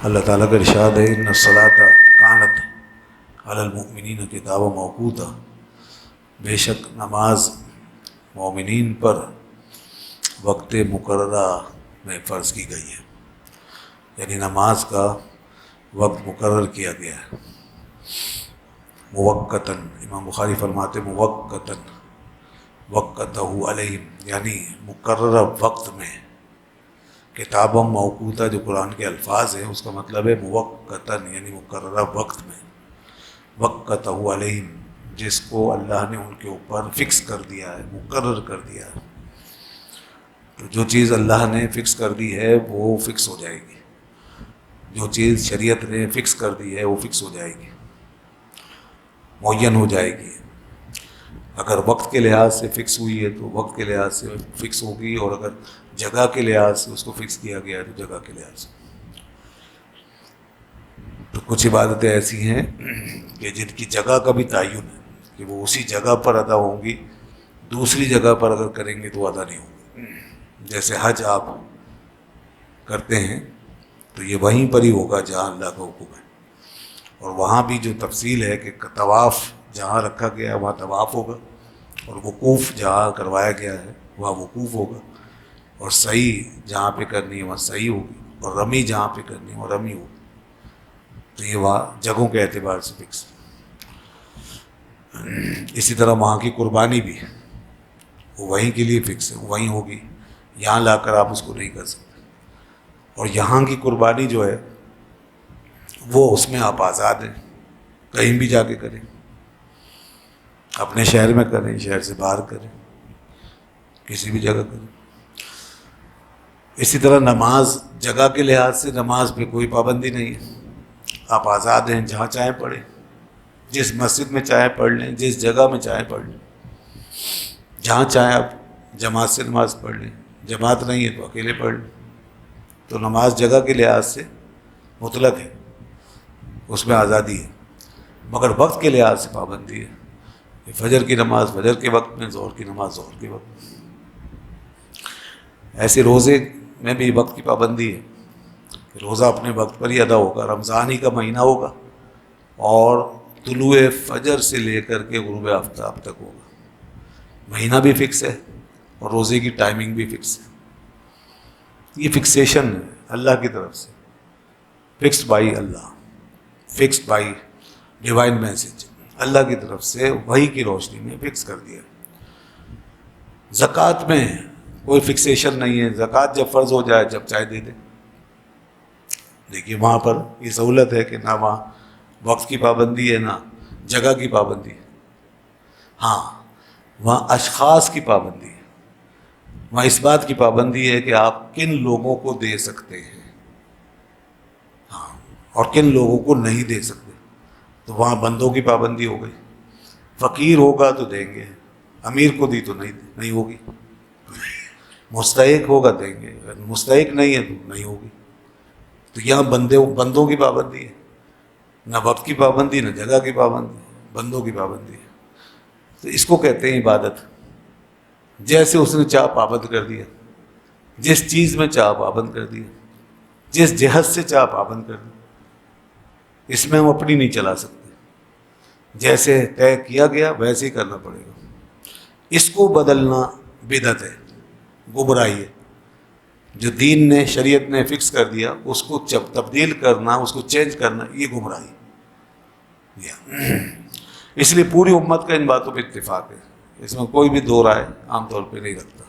اللہ تعالیٰ کا ارشاد ہے ان الصلاۃ کانت علی المؤمنین کتابا موقوتا، بے شک نماز مومنین پر وقت مقررہ میں فرض کی گئی ہے، یعنی نماز کا وقت مقرر کیا گیا ہے موقتاً۔ امام بخاری فرماتے موقتاً وقتہ علیہم، یعنی مقررہ وقت میں۔ کتابا موقوتا جو قرآن کے الفاظ ہیں اس کا مطلب ہے موقتاً، یعنی مقررہ وقت میں۔ وقتہ علیہم، جس کو اللہ نے ان کے اوپر فکس کر دیا ہے، مقرر کر دیا ہے۔ تو جو چیز اللہ نے فکس کر دی ہے وہ فکس ہو جائے گی، جو چیز شریعت نے فکس کر دی ہے وہ فکس ہو جائے گی، معین ہو جائے گی۔ اگر وقت کے لحاظ سے فکس ہوئی ہے تو وقت کے لحاظ سے فکس ہوگی، اور اگر جگہ کے لحاظ سے اس کو فکس کیا گیا ہے تو جگہ کے لحاظ سے۔ تو کچھ عبادتیں ایسی ہیں کہ جن کی جگہ کا بھی تعین ہے کہ وہ اسی جگہ پر ادا ہوں گی، دوسری جگہ پر اگر کریں گے تو ادا نہیں ہوں گی۔ جیسے حج آپ کرتے ہیں تو یہ وہیں پر ہی ہوگا جہاں اللہ کا حکم ہے، اور وہاں بھی جو تفصیل ہے کہ طواف جہاں رکھا گیا ہے وہاں طواف ہوگا، اور وقوف جہاں کروایا گیا ہے وہاں وقوف ہوگا، اور سعی جہاں پہ کرنی ہے وہاں سعی ہوگی، اور رمی جہاں پہ کرنی ہے وہاں رمی ہوگی۔ تو یہ وہاں جگہوں کے اعتبار سے فکس۔ اسی طرح وہاں کی قربانی بھی وہ وہیں کے لیے فکس ہے، وہیں ہوگی، یہاں لا کر آپ اس کو نہیں کر سکتے۔ اور یہاں کی قربانی جو ہے وہ اس میں آپ آزاد ہیں، کہیں بھی جا کے کریں، اپنے شہر میں کریں، شہر سے باہر کریں، کسی بھی جگہ کریں۔ اسی طرح نماز جگہ کے لحاظ سے نماز پہ کوئی پابندی نہیں ہے، آپ آزاد ہیں، جہاں چاہیں پڑھیں، جس مسجد میں چاہیں پڑھ لیں، جس جگہ میں چاہیں پڑھ لیں، جہاں چاہیں آپ جماعت سے نماز پڑھ لیں، جماعت نہیں ہے تو اکیلے پڑھ لیں۔ تو نماز جگہ کے لحاظ سے مطلق ہے، اس میں آزادی ہے، مگر وقت کے لحاظ سے پابندی ہے کہ فجر کی نماز فجر کے وقت میں، ظہر کی نماز ظہر کے وقت میں۔ ایسے روزے میں بھی وقت کی پابندی ہے کہ روزہ اپنے وقت پر ہی ادا ہوگا، رمضان ہی کا مہینہ ہوگا، اور طلوع فجر سے لے کر کے غروب آفتاب تک ہوگا، مہینہ بھی فکس ہے اور روزے کی ٹائمنگ بھی فکس ہے۔ یہ فکسیشن ہے اللہ کی طرف سے، fixed by Allah, fixed by divine message, Allah کی طرف سے وحی کی روشنی میں فکس کر دیا۔ زکوٰۃ میں کوئی فکسیشن نہیں ہے، زکوٰۃ جب فرض ہو جائے جب چاہے دے دے۔ دیکھیے وہاں پر یہ سہولت ہے کہ نہ وہاں وقت کی پابندی ہے نہ جگہ کی پابندی ہے۔ ہاں وہاں اشخاص کی پابندی ہے، وہاں اس بات کی پابندی ہے کہ آپ کن لوگوں کو دے سکتے ہیں، ہاں، اور کن لوگوں کو نہیں دے سکتے۔ تو وہاں بندوں کی پابندی ہو گئی، فقیر ہوگا تو دیں گے، امیر کو دی تو نہیں ہوگی، مستحق ہوگا دیں گے، مستحق نہیں ہے تو نہیں ہوگی۔ تو یہاں بندوں کی پابندی ہے، نہ وقت کی پابندی نہ جگہ کی پابندی، بندوں کی پابندی ہے۔ تو اس کو کہتے ہیں عبادت۔ جیسے اس نے چاہ پابند کر دیا، جس چیز میں چاہ پابند کر دیا، جس جہت سے چاہ پابند کر دیا، اس میں ہم اپنی نہیں چلا سکتے، جیسے طے کیا گیا ویسے ہی کرنا پڑے گا۔ اس کو بدلنا بدعت ہے، گمراہی ہے۔ جو دین نے شریعت نے فکس کر دیا اس کو تبدیل کرنا، اس کو چینج کرنا، یہ گمراہی ہے۔ اس لیے پوری امت کا ان باتوں پہ اتفاق ہے، اس میں کوئی بھی دو رائے عام طور پہ نہیں رکھتا۔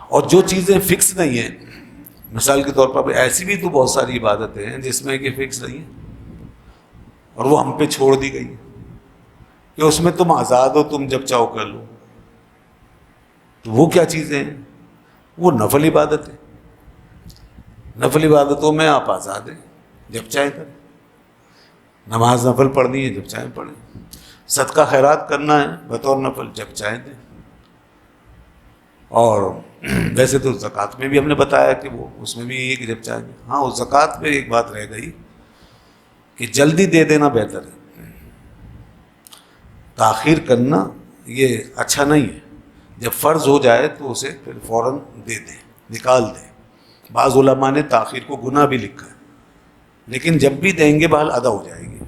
اور جو چیزیں فکس نہیں ہیں، مثال کے طور پر ایسی بھی تو بہت ساری عبادتیں ہیں جس میں کہ فکس نہیں ہے اور وہ ہم پہ چھوڑ دی گئی کہ اس میں تم آزاد ہو، تم جب چاہو کر لو۔ تو وہ کیا چیزیں ہیں؟ وہ نفل عبادت ہے۔ نفل عبادتوں میں آپ آزاد ہیں، جب چاہیں کریں، نماز نفل پڑھنی ہے جب چاہیں پڑھیں، صدقہ خیرات کرنا ہے بطور نفل جب چاہیں دیں۔ اور ویسے تو زکوٰۃ میں بھی ہم نے بتایا کہ وہ اس میں بھی یہ کہ جب چاہیں۔ ہاں اس زکوٰۃ میں ایک بات رہ گئی کہ جلدی دے دینا بہتر ہے، تاخیر کرنا یہ اچھا نہیں ہے۔ جب فرض ہو جائے تو اسے پھر فوراً دے دیں، نکال دیں، بعض علماء نے تاخیر کو گناہ بھی لکھا ہے، لیکن جب بھی دیں گے بہرحال ادا ہو جائے گی،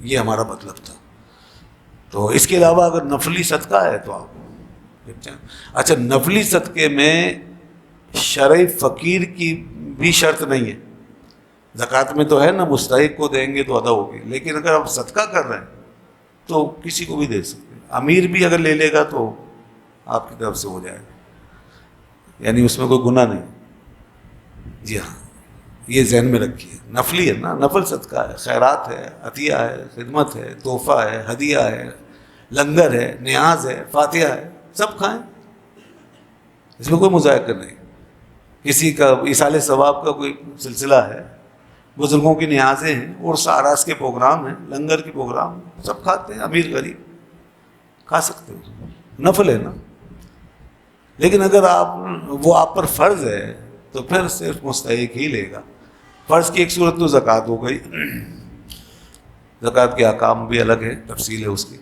یہ ہمارا مطلب تھا۔ تو اس کے علاوہ اگر نفلی صدقہ ہے تو آپ اچھا، نفلی صدقے میں شرعی فقیر کی بھی شرط نہیں ہے، زکوٰۃ میں تو ہے نا مستحق کو دیں گے تو ادا ہوگی، لیکن اگر آپ صدقہ کر رہے ہیں تو کسی کو بھی دے سکتے ہیں، امیر بھی اگر لے لے گا تو آپ کی طرف سے ہو جائے گا، یعنی اس میں کوئی گناہ نہیں۔ جی ہاں، یہ ذہن میں رکھیے، نفلی ہے نا، نفل صدقہ ہے، خیرات ہے، عطیہ ہے، خدمت ہے، تحفہ ہے، ہدیہ ہے، لنگر ہے، نیاز ہے، فاتحہ ہے، سب کھائیں، اس میں کوئی مذائقہ نہیں۔ کسی کا ایصال ثواب کا کوئی سلسلہ ہے، بزرگوں کی نیازیں ہیں، عرس آراس کے پروگرام ہیں، لنگر کے پروگرام ہیں، سب کھاتے ہیں، امیر غریب کھا سکتے ہو، نفل ہے نا۔ لیکن اگر وہ آپ پر فرض ہے تو پھر صرف مستحق ہی لے گا۔ فرض کی ایک صورت تو زکوٰۃ ہو گئی، زکوٰۃ کے احکام بھی الگ ہے، تفصیل ہے اس کی۔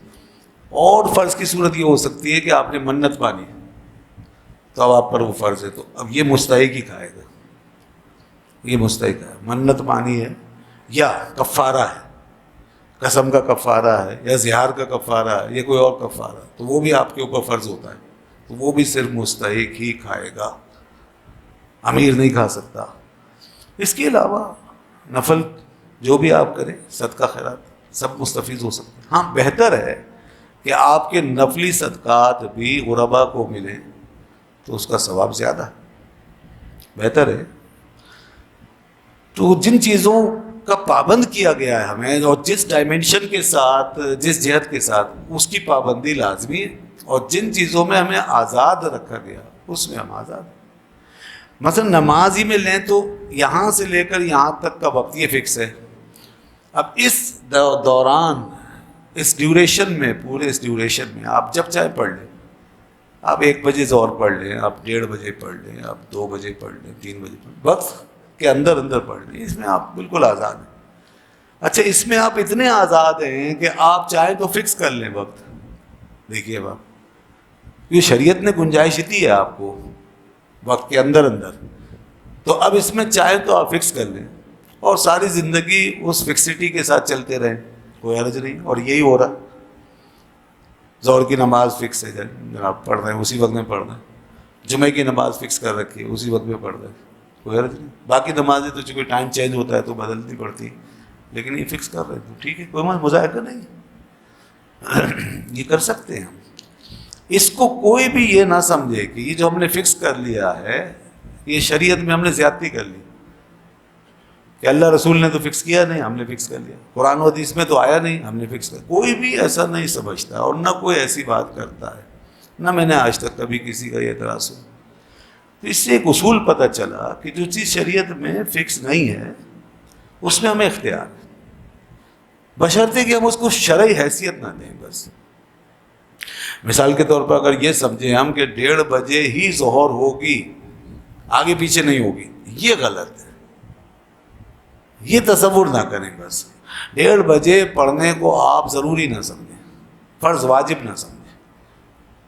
اور فرض کی صورت یہ ہو سکتی ہے کہ آپ نے منت مانی تو اب آپ پر وہ فرض ہے، تو اب یہ مستحق ہی کھائے گا، یہ مستحق ہے، منت مانی ہے یا کفارہ ہے، قسم کا کفارہ ہے یا زہار کا کفارہ ہے یا کوئی اور کفارہ، تو وہ بھی آپ کے اوپر فرض ہوتا ہے، تو وہ بھی صرف مستحق ہی کھائے گا، امیر نہیں کھا سکتا۔ اس کے علاوہ نفل جو بھی آپ کریں، صدقہ خیرات، سب مستفیض ہو سکتے ہیں۔ ہاں، بہتر ہے کہ آپ کے نفلی صدقات بھی غربا کو ملیں تو اس کا ثواب زیادہ ہے، بہتر ہے۔ تو جن چیزوں کا پابند کیا گیا ہے ہمیں، اور جس ڈائمنشن کے ساتھ، جس جہت کے ساتھ، اس کی پابندی لازمی ہے، اور جن چیزوں میں ہمیں آزاد رکھا گیا اس میں ہم آزاد ہیں۔ مثلا نماز ہی میں لیں تو یہاں سے لے کر یہاں تک کا وقت یہ فکس ہے، اب اس دوران، اس ڈیوریشن میں، پورے اس ڈیوریشن میں آپ جب چاہے پڑھ لیں، آپ 1 بجے ظہر پڑھ لیں، آپ 1:30 بجے پڑھ لیں، آپ 2 بجے پڑھ لیں، 3 بجے پڑھ لیں، وقت کے اندر اندر پڑھ لیں، اس میں آپ بالکل آزاد ہیں۔ اچھا، اس میں آپ اتنے آزاد ہیں کہ آپ چاہیں تو فکس کر لیں وقت، دیکھیے باپ، یہ شریعت نے گنجائش دی ہے آپ کو وقت کے اندر اندر، تو اب اس میں چاہیں تو آپ فکس کر لیں اور ساری زندگی اس فکسٹی کے ساتھ چلتے رہیں، کوئی حرج نہیں۔ اور یہی ہو رہا، ظہر کی نماز فکس ہے جناب، پڑھ رہے ہیں اسی وقت میں پڑھ رہے ہیں، جمعہ کی نماز فکس کر رکھی ہے اسی وقت میں پڑھ رہے ہیں، کوئی حرج نہیں۔ باقی نمازیں تو چونکہ ٹائم چینج ہوتا ہے تو بدلنی پڑتی، لیکن یہ فکس کر رہے ہیں تو ٹھیک ہے، کوئی مذائقہ نہیں، یہ کر سکتے ہیں ہم۔ اس کو کوئی بھی یہ نہ سمجھے کہ یہ جو ہم نے فکس کر لیا ہے یہ شریعت میں ہم نے زیادتی کر لی، کہ اللہ رسول نے تو فکس کیا نہیں، ہم نے فکس کر لیا، قرآن و حدیث میں تو آیا نہیں، ہم نے فکس کر۔ کوئی بھی ایسا نہیں سمجھتا اور نہ کوئی ایسی بات کرتا ہے، نہ میں نے آج تک کبھی کسی کا یہ اعتراض سنا۔ تو اس سے ایک اصول پتہ چلا کہ جو چیز شریعت میں فکس نہیں ہے اس میں ہمیں اختیار ہے، بشرطے کہ ہم اس کو شرعی حیثیت نہ دیں۔ بس مثال کے طور پر اگر یہ سمجھیں ہم کہ 1:30 بجے ہی ظہر ہوگی، آگے پیچھے نہیں ہوگی، یہ غلط ہے، یہ تصور نہ کریں۔ بس 1:30 بجے پڑھنے کو آپ ضروری نہ سمجھیں، فرض واجب نہ سمجھیں،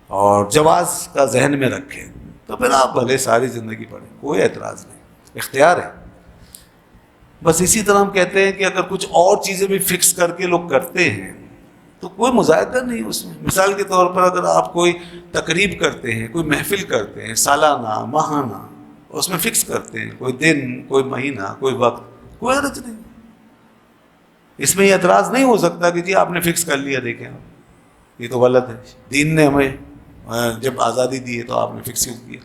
اور جواز کا ذہن میں رکھیں، تو پھر آپ بھلے ساری زندگی پڑھیں، کوئی اعتراض نہیں، اختیار ہے۔ بس اسی طرح ہم کہتے ہیں کہ اگر کچھ اور چیزیں بھی فکس کر کے لوگ کرتے ہیں تو کوئی مذائقہ نہیں اس میں۔ مثال کے طور پر اگر آپ کوئی تقریب کرتے ہیں، کوئی محفل کرتے ہیں، سالانہ، ماہانہ، اس میں فکس کرتے ہیں کوئی دن، کوئی مہینہ، کوئی وقت، کوئی حرج نہیں، اس میں یہ اعتراض نہیں ہو سکتا کہ جی آپ نے فکس کر لیا، دیکھیں یہ تو غلط ہے، دین نے ہمیں جب آزادی دی ہے تو آپ نے فکس کیوں کیا،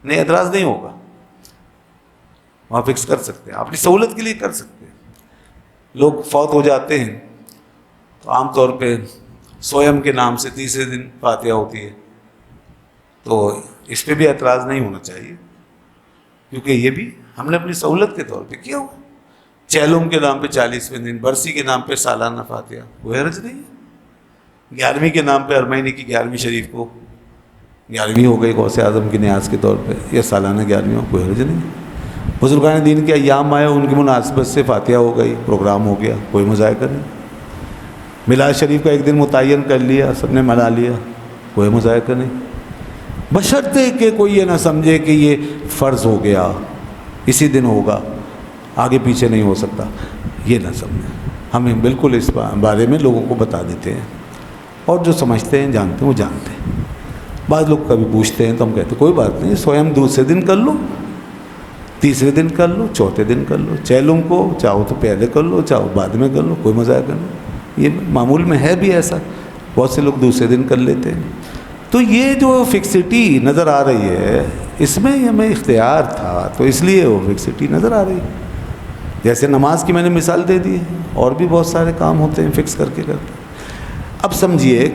نہیں، اعتراض نہیں ہوگا، وہاں فکس کر سکتے ہیں، اپنی سہولت کے لیے کر سکتے ہیں۔ لوگ فوت ہو جاتے ہیں تو عام طور پہ سویم کے نام سے تیسرے دن فاتحہ ہوتی ہے، تو اس پہ بھی اعتراض نہیں ہونا چاہیے، کیونکہ یہ بھی ہم نے اپنی سہولت کے طور پہ کیا ہوا۔ چہلم کے نام پہ 40ویں دن، برسی کے نام پہ سالانہ فاتحہ، کوئی حرج نہیں ہے۔ 11ویں کے نام پہ ہر مہینے کی 11ویں شریف کو 11ویں ہو گئی غوث اعظم کی نیاز کے طور پہ، یا سالانہ 11ویں ہو، کوئی حرج نہیں۔ بزرگان دین کے ایام آئے، ان کی مناسبت سے فاتحہ ہو گئی، پروگرام ہو گیا، کوئی مذائقہ نہیں۔ میلاد شریف کا ایک دن متعین کر لیا، سب نے منا لیا، کوئی مذائقہ نہیں، بشرطے کہ کوئی یہ نہ سمجھے کہ یہ فرض ہو گیا، اسی دن ہوگا، آگے پیچھے نہیں ہو سکتا، یہ نہ سمجھیں. ہمیں بالکل اس بارے میں لوگوں کو بتا دیتے ہیں، اور جو سمجھتے ہیں جانتے ہیں وہ جانتے ہیں. بعض لوگ کبھی پوچھتے ہیں تو ہم کہتے ہیں کوئی بات نہیں، سوئم دوسرے دن کر لو، تیسرے دن کر لو، چوتھے دن کر لو، چہلم کو چاہو تو پہلے کر لو، چاہو بعد میں کر لو، کوئی مذاق نہیں. یہ معمول میں ہے بھی ایسا، بہت سے لوگ دوسرے دن کر لیتے ہیں. تو یہ جو فکسٹی نظر آ رہی ہے، اس میں ہمیں اختیار تھا، تو اس لیے وہ فکسٹی نظر آ رہی ہے. جیسے نماز کی میں نے مثال دے دی ہے، اور بھی بہت سارے کام ہوتے ہیں فکس کر کے کرتے ہیں. اب سمجھیے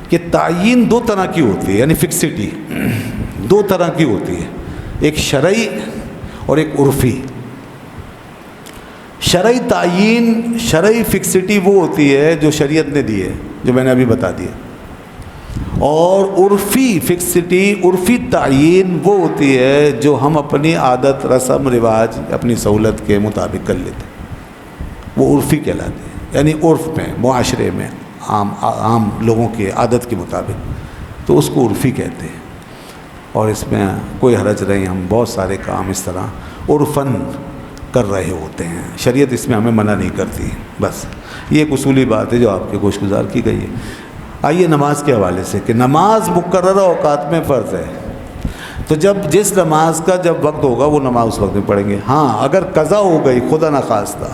کہ تعیین دو طرح کی ہوتی ہے، یعنی فکسٹی دو طرح کی ہوتی ہے، ایک شرعی اور ایک عرفی. شرعی تعیین، شرعی فکسٹی وہ ہوتی ہے جو شریعت نے دی ہے، جو میں نے ابھی بتا دیا. اور عرفی فکسٹی، عرفی تعیین وہ ہوتی ہے جو ہم اپنی عادت، رسم رواج، اپنی سہولت کے مطابق کر لیتے ہیں، وہ عرفی کہلاتے ہیں. یعنی عرف میں، معاشرے میں، عام لوگوں کے عادت کے مطابق، تو اس کو عرفی کہتے ہیں. اور اس میں کوئی حرج نہیں، ہم بہت سارے کام اس طرح عرفاً کر رہے ہوتے ہیں، شریعت اس میں ہمیں منع نہیں کرتی. بس یہ ایک اصولی بات ہے جو آپ کے گوش گزار کی گئی ہے. آئیے نماز کے حوالے سے، کہ نماز مقررہ اوقات میں فرض ہے. تو جس نماز کا جب وقت ہوگا وہ نماز اس وقت میں پڑھیں گے. ہاں اگر قضا ہو گئی، خدا نخواستہ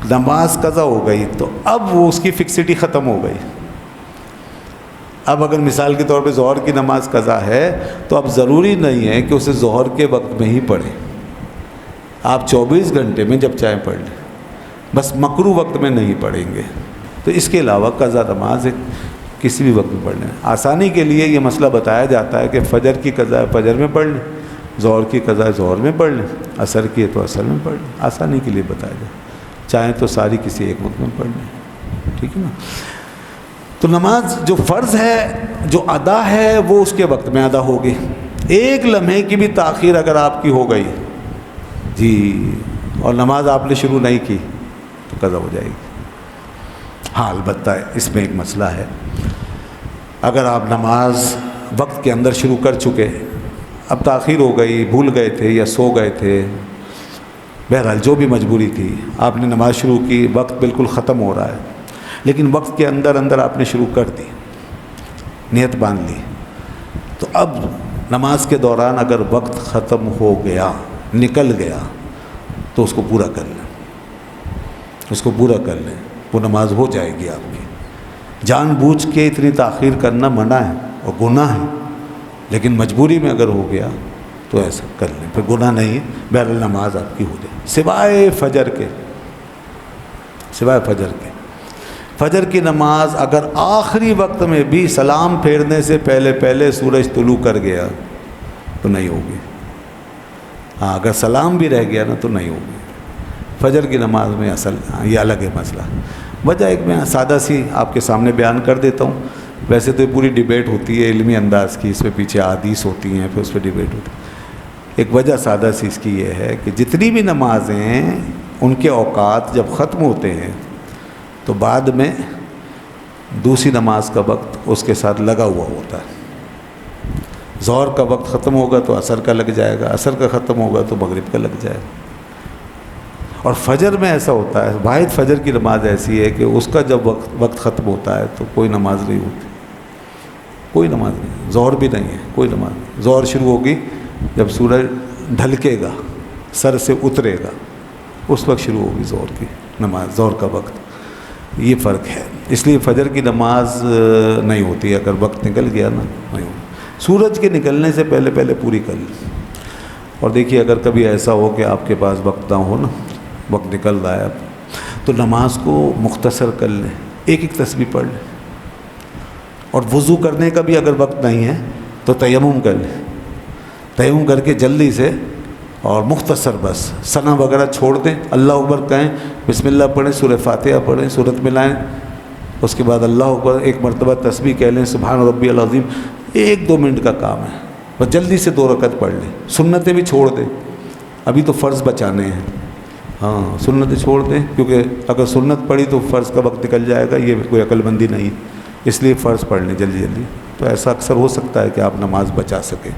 نماز قضا ہو گئی، تو اب وہ اس کی فکسٹی ختم ہو گئی. اب اگر مثال کے طور پہ ظہر کی نماز قضا ہے، تو اب ضروری نہیں ہے کہ اسے ظہر کے وقت میں ہی پڑھیں. آپ 24 گھنٹے میں جب چاہیں پڑھ لیں، بس مکروہ وقت میں نہیں پڑھیں گے. تو اس کے علاوہ قضا نماز کسی بھی وقت میں پڑھ لیں. آسانی کے لیے یہ مسئلہ بتایا جاتا ہے کہ فجر کی قضا فجر میں پڑھ لیں، ظہر کی قضا ظہر میں پڑھ لیں، عصر کی ہے تو عصر میں پڑھ لیں. آسانی کے لیے بتایا جائے، چاہیں تو ساری کسی ایک وقت میں پڑھ لیں. ٹھیک ہے نا؟ تو نماز جو فرض ہے، جو ادا ہے، وہ اس کے وقت میں ادا ہوگی. ایک لمحے کی بھی تاخیر اگر آپ کی ہو گئی جی، اور نماز آپ نے شروع نہیں کی، تو قضا ہو جائے گی. ہاں البتہ اس میں ایک مسئلہ ہے، اگر آپ نماز وقت کے اندر شروع کر چکے، اب تاخیر ہو گئی، بھول گئے تھے یا سو گئے تھے، بہرحال جو بھی مجبوری تھی، آپ نے نماز شروع کی، وقت بالکل ختم ہو رہا ہے، لیکن وقت کے اندر اندر آپ نے شروع کر دی، نیت باندھ لی، تو اب نماز کے دوران اگر وقت ختم ہو گیا، نکل گیا، تو اس کو پورا کر لیں، اس کو پورا کر لیں، وہ نماز ہو جائے گی آپ کی. جان بوجھ کے اتنی تاخیر کرنا منع ہے اور گناہ ہے، لیکن مجبوری میں اگر ہو گیا تو ایسا کر لیں، پھر گناہ نہیں ہے. بہرحال نماز آپ کی ہو جائے، سوائے فجر کے. سوائے فجر کے، فجر کی نماز اگر آخری وقت میں بھی سلام پھیرنے سے پہلے پہلے سورج طلوع کر گیا تو نہیں ہوگی. ہاں اگر سلام بھی رہ گیا نا تو نہیں ہوگی. فجر کی نماز میں اصل یہ الگ ہے مسئلہ. وجہ ایک میں سادہ سی آپ کے سامنے بیان کر دیتا ہوں. ویسے تو یہ پوری ڈیبیٹ ہوتی ہے علمی انداز کی، اس میں پیچھے احادیث ہوتی ہیں، پھر اس پہ ڈیبیٹ ہوتی ہے. ایک وجہ سادہ سی اس کی یہ ہے کہ جتنی بھی نمازیں ان کے اوقات جب ختم ہوتے ہیں تو بعد میں دوسری نماز کا وقت اس کے ساتھ لگا ہوا ہوتا ہے. ظہر کا وقت ختم ہوگا تو عصر کا لگ جائے گا، عصر کا ختم ہوگا تو مغرب کا لگ جائے گا. اور فجر میں ایسا ہوتا ہے، واحد فجر کی نماز ایسی ہے کہ اس کا جب وقت ختم ہوتا ہے تو کوئی نماز نہیں ہوتی، کوئی نماز نہیں. ظہر بھی نہیں ہے، کوئی نماز نہیں. ظہر شروع ہوگی جب سورج ڈھلکے گا، سر سے اترے گا، اس وقت شروع ہوگی ظہر کی نماز، ظہر کا وقت. یہ فرق ہے. اس لیے فجر کی نماز نہیں ہوتی اگر وقت نکل گیا نا، نہیں ہوتی. سورج کے نکلنے سے پہلے پہلے پوری کر لیں. اور دیکھیے اگر کبھی ایسا ہو کہ آپ کے پاس وقت نہ ہو نا، وقت نکل رہا ہے تو نماز کو مختصر کر لیں، ایک ایک تسبیح پڑھ لیں. اور وضو کرنے کا بھی اگر وقت نہیں ہے تو تیمم کر لیں. تیمم کر کے جلدی سے اور مختصر بس ثنا وغیرہ چھوڑ دیں، اللہ اکبر کہیں، بسم اللہ پڑھیں، سورہ فاتحہ پڑھیں، سورت ملائیں، اس کے بعد اللہ اکبر ایک مرتبہ تسبیح کہہ لیں، سبحان ربی العظیم. 1-2 منٹ کا کام ہے، بس جلدی سے 2 رکعت پڑھ لیں. سنتیں بھی چھوڑ دیں، ابھی تو فرض بچانے ہیں. ہاں سنتیں چھوڑ دیں، کیونکہ اگر سنت پڑھی تو فرض کا وقت نکل جائے گا، یہ کوئی عقل مندی نہیں. اس لیے فرض پڑھ لیں جلدی جلدی، تو ایسا اکثر ہو سکتا ہے کہ آپ نماز بچا سکیں.